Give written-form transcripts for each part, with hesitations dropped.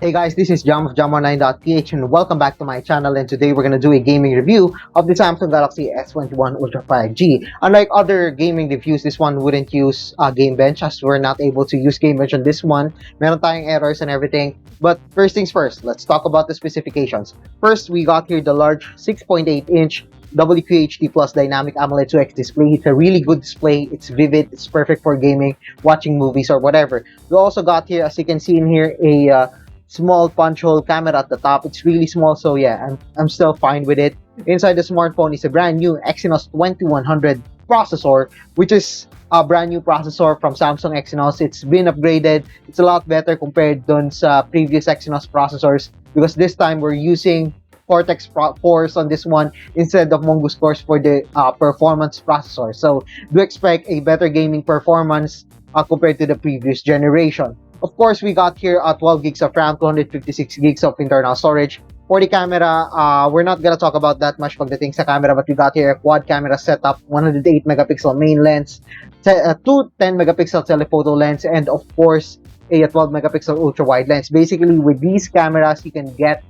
Hey guys, this is Jam of Jam19.ph and welcome back to my channel, and today we're going to do a gaming review of the Samsung Galaxy S21 Ultra 5G. Unlike other gaming reviews, this one wouldn't use Game Bench as we're not able to use Game Bench on this one. Meron tayong errors and everything. But first things first, let's talk about the specifications. First, we got here the large 6.8-inch WQHD Plus Dynamic AMOLED 2X display. It's a really good display. It's vivid. It's perfect for gaming, watching movies, or whatever. We also got here, as you can see in here, a small punch hole camera at the top. It's really small, so yeah, I'm still fine with it. Inside the smartphone is a brand new Exynos 2100 processor, which is a brand new processor from Samsung Exynos. It's been upgraded. It's a lot better compared dun sa previous Exynos processors because this time we're using Cortex cores on this one instead of Mongoose cores for the performance processor. So do expect a better gaming performance compared to the previous generation. Of course, we got here 12 gigs of RAM, 256 gigs of internal storage. For the camera, we're not gonna talk about that much pagdating sa camera, but we got here a quad camera setup, 108 megapixel main lens, two 10 megapixel telephoto lens, and of course, a 12 megapixel ultra wide lens. Basically, with these cameras, you can get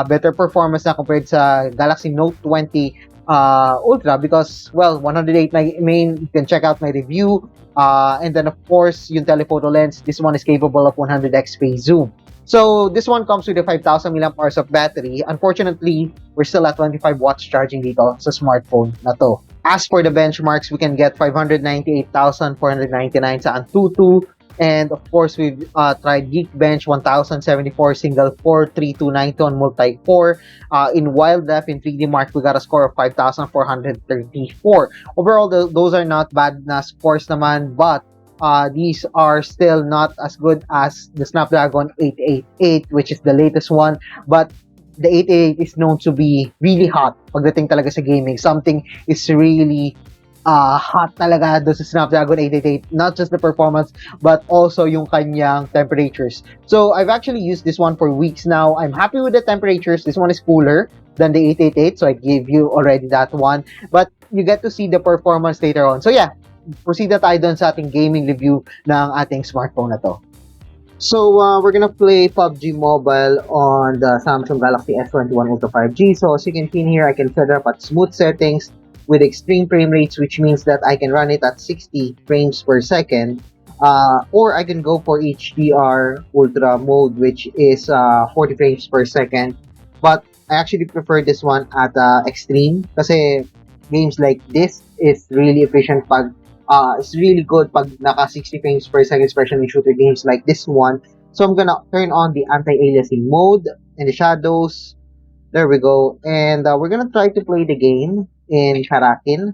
better performance na compared sa Galaxy Note 20 Ultra because, well, 108 main, you can check out my review. And then, of course, yung telephoto lens, this one is capable of 100x phase zoom. So, this one comes with a 5,000 mAh of battery. Unfortunately, we're still at 25 watts charging dito sa smartphone na to. As for the benchmarks, we can get 598,499 sa Antutu. And of course, we've tried Geekbench 1074 single core, 3290 on multi-core. In WildF, in 3D Mark, we got a score of 5,434. Overall, those are not bad na scores naman, but these are still not as good as the Snapdragon 888, which is the latest one. But the 888 is known to be really hot pagdating talaga sa gaming. Something is really hot talaga doon sa Snapdragon 888, not just the performance but also yung kanyang temperatures. So I've actually used this one for weeks now. I'm happy with the temperatures. This one is cooler than the 888, so I gave you already that one, but you get to see the performance later on. So yeah, proceed na tayo doon sa ating gaming review ng ating smartphone na to. So we're gonna play PUBG Mobile on the Samsung Galaxy S21 Ultra 5G. So as you can see here, I can set it up at smooth settings with extreme frame rates, which means that I can run it at 60 frames per second, or I can go for HDR Ultra mode, which is 40 frames per second. But I actually prefer this one at extreme kasi games like this is really efficient pag it's really good pag naka 60 frames per second, especially in shooter games like this one. So I'm gonna turn on the anti-aliasing mode and the shadows. There we go. And we're gonna try to play the game in Karakin.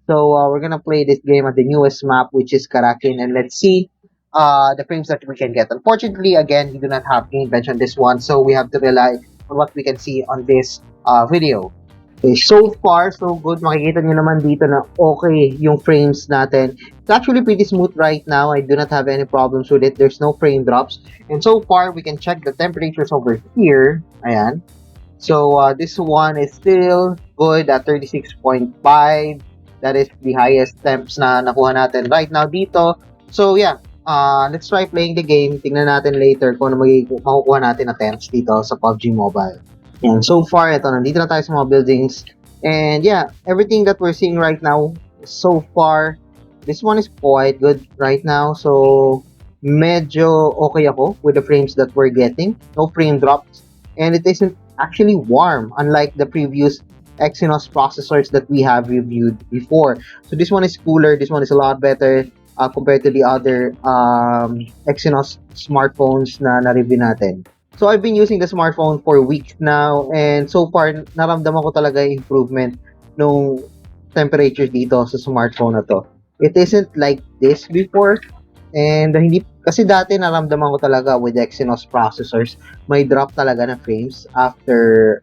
So we're gonna play this game at the newest map, which is Karakin, and let's see the frames that we can get. Unfortunately, again, we do not have game bench on this one, so we have to rely on what we can see on this video. Okay, so far, so good. Makikita nyo naman dito na okay yung frames natin. It's actually pretty smooth right now. I do not have any problems with it. There's no frame drops. And so far, we can check the temperatures over here. Ayan. So this one is still good at 36.5. That is the highest temps na nakuha natin right now dito. So yeah, let's try playing the game. Tingnan natin later kung ano makukuha natin na temps dito sa PUBG Mobile. And so far, ito, nandito na tayo sa mga buildings. And yeah, everything that we're seeing right now, so far, this one is quite good right now. So medyo okay ako with the frames that we're getting. No frame drops. And it isn't actually warm, unlike the previous Exynos processors that we have reviewed before. So this one is cooler. This one is a lot better compared to the other Exynos smartphones na na-review natin. So I've been using the smartphone for weeks now, and so far naramdaman ko talaga yung improvement nung temperatures dito sa smartphone na to. It isn't like this before, and hindi kasi dati naramdaman ko talaga with Exynos processors, may drop talaga na frames after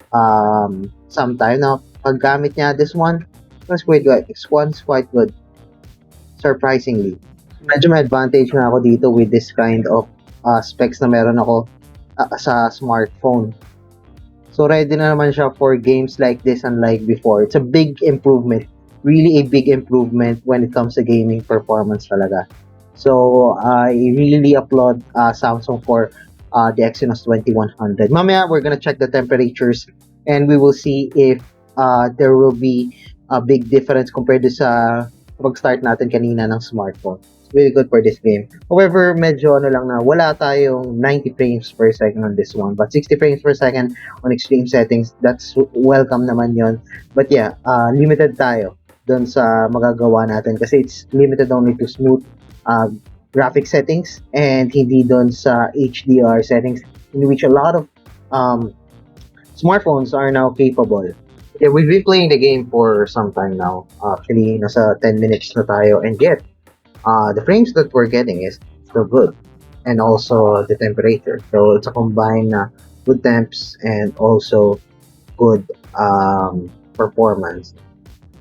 some time. Now, paggamit niya this one, it's quite good. This one's quite good. Surprisingly. Medyo may advantage na ako dito with this kind of specs na meron ako sa smartphone. So ready na naman siya for games like this unlike before. It's a big improvement. Really a big improvement when it comes to gaming performance talaga. So I really applaud Samsung for the Exynos 2100. Mamaya, we're gonna check the temperatures and we will see if there will be a big difference compared to sa pag-start natin kanina ng smartphone. It's really good for this game. However, medyo ano lang na, wala tayong 90 frames per second on this one. But 60 frames per second on extreme settings, that's welcome naman yon. But yeah, limited tayo doon sa magagawa natin kasi it's limited only to smooth graphic settings and hindi doon sa HDR settings in which a lot of smartphones are now capable. Yeah, we've been playing the game for some time now. Actually, nasa 10 minutes na tayo and yet, the frames that we're getting is still good. And also the temperature. So it's a combined na good temps and also good performance.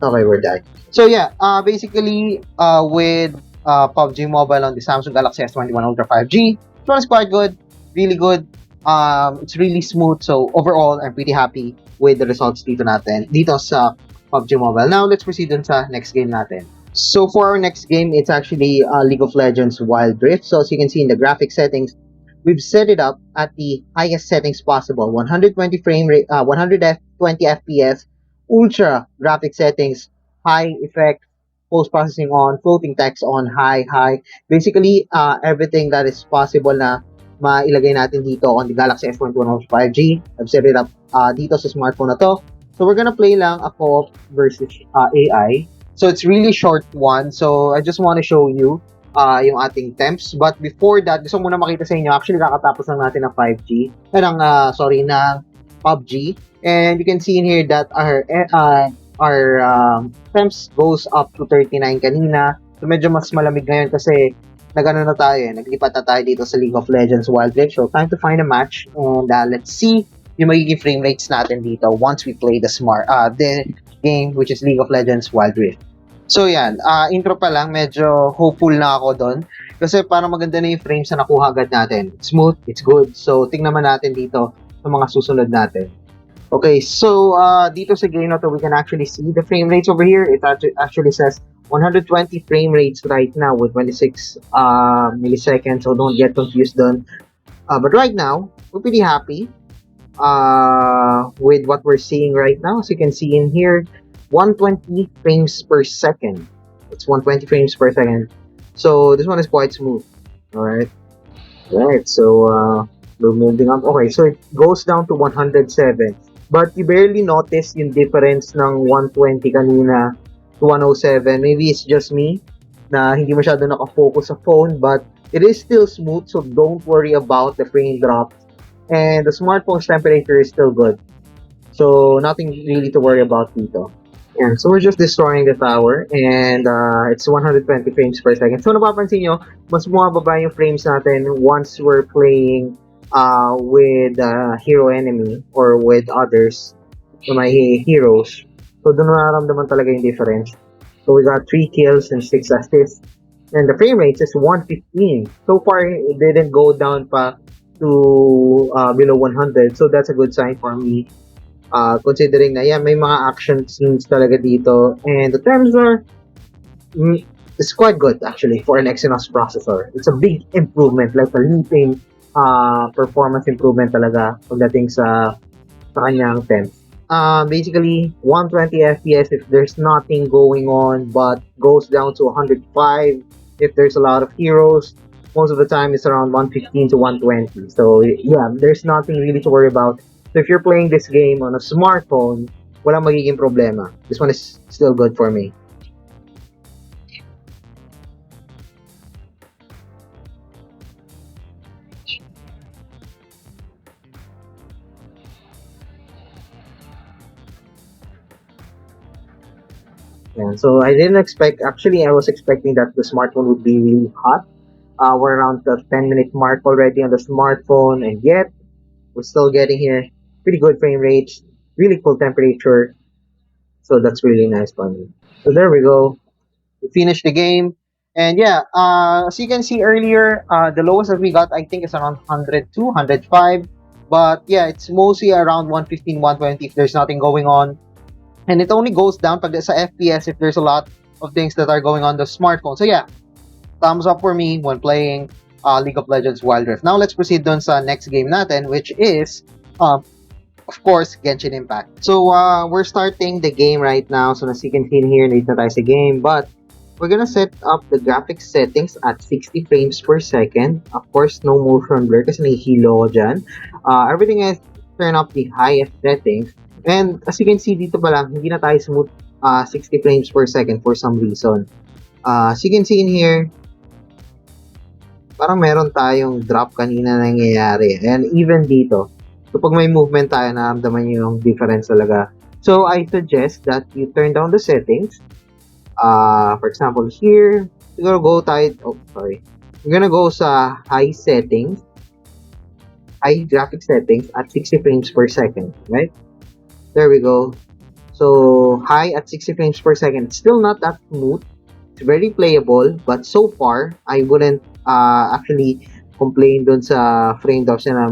Okay, we're done. So yeah, basically with PUBG Mobile on the Samsung Galaxy S21 Ultra 5G, it runs quite good, really good. It's really smooth. So overall, I'm pretty happy with the results dito sa PUBG Mobile. Now let's proceed dun sa next game natin. So for our next game, it's actually League of Legends Wild Rift. So as you can see in the graphic settings, we've set it up at the highest settings possible, 120 frame rate, 120 FPS, ultra graphic settings, high effect, post-processing on, floating text on, high. Basically, everything that is possible na mailagay natin dito on the Galaxy S21 Ultra 5G. I've set it up dito sa smartphone na to. So we're gonna play lang a co-op versus AI. So it's really short one. So I just want to show you yung ating temps. But before that, gusto muna makita sa inyo, actually kakatapos lang natin ng 5G, ng PUBG. And you can see in here that our temps goes up to 39 kanina. So medyo mas malamig ngayon kasi naglipat na tayo dito sa League of Legends Wild Rift. So time to find a match and let's see yung magiging frame rates natin dito once we play the game which is League of Legends Wild Rift. So yan, intro pa lang, medyo hopeful na ako doon kasi parang maganda na yung frames na nakuha agad natin. Smooth, it's good. So tingnan natin dito sa mga susunod natin. Okay, so dito sa game na to, we can actually see the frame rates over here. It actually says 120 frame rates right now with 26 milliseconds, so don't get confused doon. But right now, we're pretty happy with what we're seeing right now. As you can see in here, 120 frames per second. It's 120 frames per second. So this one is quite smooth. Alright. Right, so we're moving on. Okay, so it goes down to 107. But you barely notice yung difference ng 120 kanina to 107. Maybe it's just me na hindi masyado nakafocus sa phone, but it is still smooth, so don't worry about the frame drops. And the smartphone's temperature is still good. So nothing really to worry about dito. And so we're just destroying the tower and it's 120 frames per second. So napapansin nyo, mas bumababa yung frames natin once we're playing with hero enemy or with others, so my heroes. So doon nararamdaman talaga yung difference. So we got 3 kills and 6 assists. And the frame rate is 115. So far, it didn't go down pa to below 100. So that's a good sign for me. Considering na may mga action scenes talaga dito. And the terms are it's quite good actually for an Exynos processor. It's a big improvement, like a leaping performance improvement talaga pagdating sa kanyang temps. Basically 120 FPS if there's nothing going on, but goes down to 105 if there's a lot of heroes. Most of the time it's around 115 to 120. So yeah, there's nothing really to worry about. So if you're playing this game on a smartphone, walang magiging problema. This one is still good for me. Yeah, so I didn't expect, actually I was expecting that the smartphone would be really hot. We're around the 10-minute mark already on the smartphone, and yet we're still getting here pretty good frame rates, really cool temperature. So that's really nice for me. So there we go. We finished the game. And yeah, as you can see earlier, the lowest that we got, I think, is around 102, 105. But yeah, it's mostly around 115, 120 if there's nothing going on. And it only goes down pag sa FPS if there's a lot of things that are going on the smartphone. So yeah, thumbs up for me when playing League of Legends Wild Rift. Now let's proceed dun sa next game natin, which is of course, Genshin Impact. So, we're starting the game right now. So, as you can see in here, late na tayo sa game. But, we're gonna set up the graphics settings at 60 frames per second. Of course, no motion blur kasi nahihilo ko dyan. Everything is turn up the highest settings. And, as you can see dito pa lang, hindi na tayo smooth 60 frames per second for some reason. As you can see in here, parang meron tayong drop kanina nangyayari. And even dito, so pag may movement tayo, naramdaman nyo yung difference talaga. So, I suggest that you turn down the settings. For example, here, we're gonna go tayo, we're gonna go sa high settings, high graphic settings at 60 frames per second, right? There we go. So, high at 60 frames per second. It's still not that smooth. It's very playable, but so far, I wouldn't actually complain doon sa frame drops na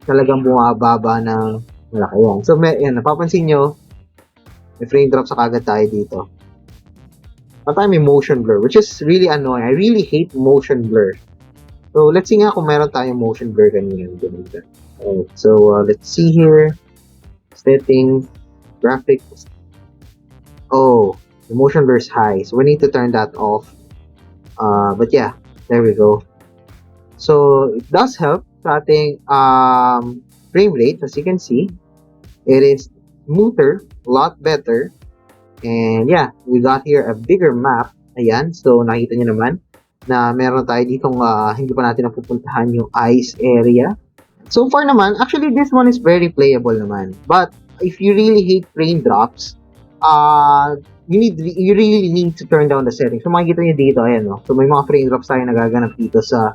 talagang bumababa ng malaki yan. So, napapansin nyo, may frame drops sa kagad tayo dito. At may motion blur, which is really annoying. I really hate motion blur. So, let's see nga kung meron tayong motion blur kanina. Alright, so, let's see here. Settings, graphics. Oh, the motion blur is high. So, we need to turn that off. But yeah, there we go. So, it does help sa ating frame rate. As you can see, it is smoother, a lot better. And yeah, we got here a bigger map. Ayan, so nakita nyo naman na meron tayo ditong hindi pa natin napupuntahan yung ice area. So far naman, actually this one is very playable naman. But if you really hate frame drops, you really need to turn down the settings. So makikita nyo dito, ayan, no? So may mga frame drops tayo nagaganap dito sa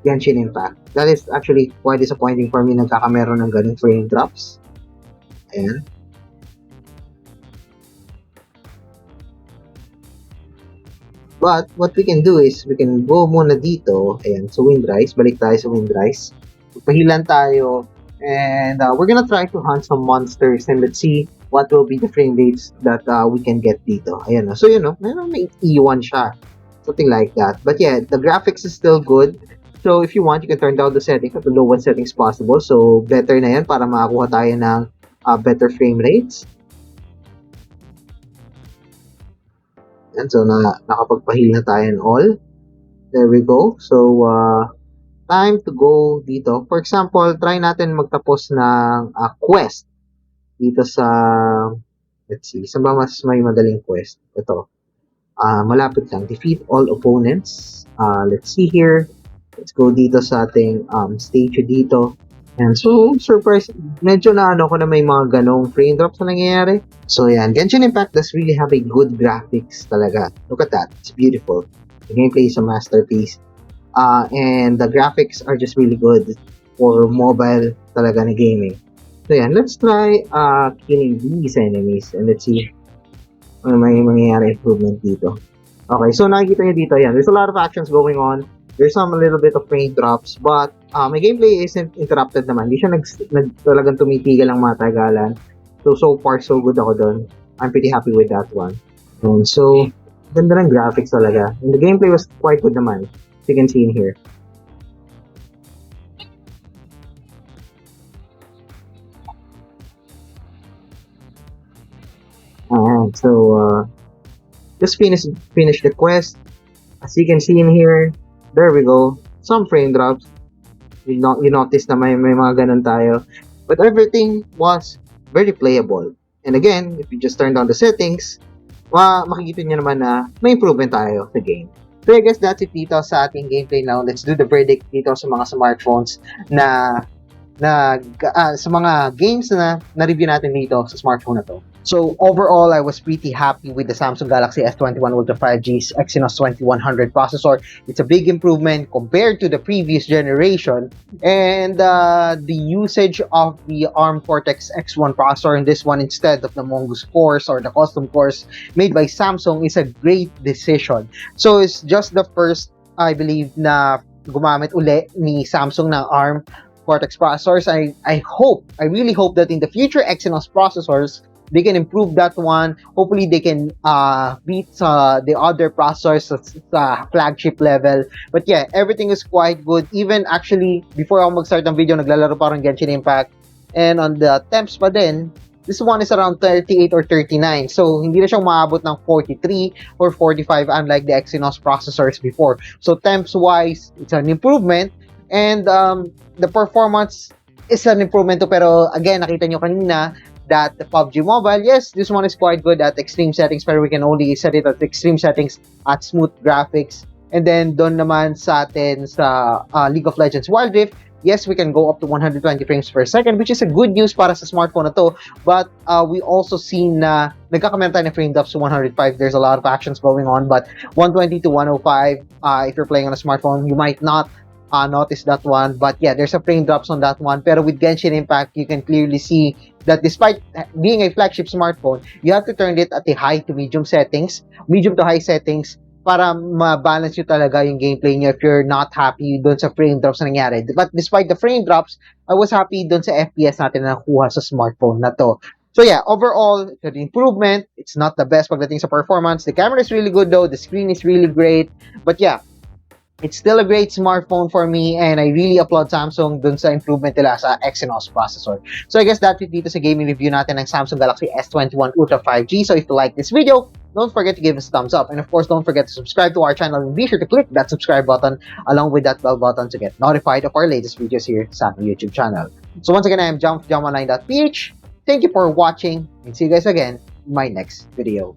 Genshin Impact. That is actually quite disappointing for me, nagkakameron ng ganung frame drops. Ayan. But what we can do is we can go muna dito. Ayan, so Windrise, balik tayo sa Windrise. Pahilan tayo and we're gonna try to hunt some monsters and let's see what will be the frame rates that we can get dito. Ayan, so may E1 siya. Something like that. But yeah, the graphics is still good. So if you want, you can turn down the settings at the lowest settings possible. So better na yan para makakuha tayo ng better frame rates. And so nakapagpahil na tayo and all. There we go. So time to go dito. For example, try natin magtapos ng quest dito sa, let's see, saan ba mas may madaling quest? Ito. Malapit lang. Defeat all opponents. Let's see here. Let's go dito sa ating stage dito. And so, surprise, medyo na ko na may mga ganong frame drops na nangyayari. So yan, Genshin Impact does really have a good graphics talaga. Look at that. It's beautiful. The gameplay is a masterpiece. And the graphics are just really good for mobile talaga na gaming. So yan, let's try killing these enemies and let's see may mangyayari improvement dito. Okay, so nakikita nyo dito, yan. There's a lot of actions going on. There's some a little bit of frame drops, but my gameplay isn't interrupted naman. Hindi siya talagang tumitigil ang matagalan. So far, so good ako doon. I'm pretty happy with that one. And so, ganda ng graphics talaga. And the gameplay was quite good naman. As you can see in here. So, just finish the quest. As you can see in here, there we go. Some frame drops. You notice na may mga ganun tayo. But everything was very playable. And again, if you just turn down the settings, makikita nyo naman na may improvement tayo sa game. So I guess that's it dito sa ating gameplay now. Let's do the verdict dito sa mga smartphones na sa mga games na na-review natin dito sa smartphone na to. So overall, I was pretty happy with the Samsung Galaxy S21 Ultra 5G's Exynos 2100 processor. It's a big improvement compared to the previous generation, and the usage of the ARM Cortex X1 processor in this one instead of the Mongoose cores or the custom cores made by Samsung is a great decision. So it's just the first, I believe, na gumamit uli ni Samsung ng ARM Cortex processors. I really hope that in the future Exynos processors, they can improve that one. Hopefully, they can beat the other processors sa flagship level. But yeah, everything is quite good. Even actually, before ako mag-start ng video, naglalaro pa rin Genshin Impact. And on the temps pa din, this one is around 38 or 39. So, hindi na siyang maabot ng 43 or 45 unlike the Exynos processors before. So, temps-wise, it's an improvement. And the performance is an improvement too. Pero again, nakita nyo kanina that the PUBG Mobile, yes, this one is quite good at extreme settings, pero we can only set it at extreme settings at smooth graphics. And then, doon naman sa atin sa League of Legends Wild Rift, yes, we can go up to 120 frames per second, which is a good news para sa smartphone na to. But we also seen na nagkakamera tayo ng frame drops to 105. There's a lot of actions going on. But 120 to 105, if you're playing on a smartphone, you might not notice that one. But yeah, there's a frame drops on that one. Pero with Genshin Impact, you can clearly see that despite being a flagship smartphone, you have to turn it at the high to medium settings, medium to high settings, para ma-balance nyo talaga yung gameplay nyo if you're not happy dun sa frame drops na nangyari. But despite the frame drops, I was happy dun sa FPS natin na nakuha sa smartphone na to. So yeah, overall, it's an improvement. It's not the best pagdating sa performance. The camera is really good though. The screen is really great. But yeah, it's still a great smartphone for me, and I really applaud Samsung dun sa improvement nila sa Exynos processor. So I guess that's it dito sa gaming review natin ng Samsung Galaxy S21 Ultra 5G. So if you like this video, don't forget to give us a thumbs up. And of course, don't forget to subscribe to our channel and be sure to click that subscribe button along with that bell button to get notified of our latest videos here sa YouTube channel. So once again, I am Jump from JumOnline.ph. Thank you for watching and see you guys again in my next video.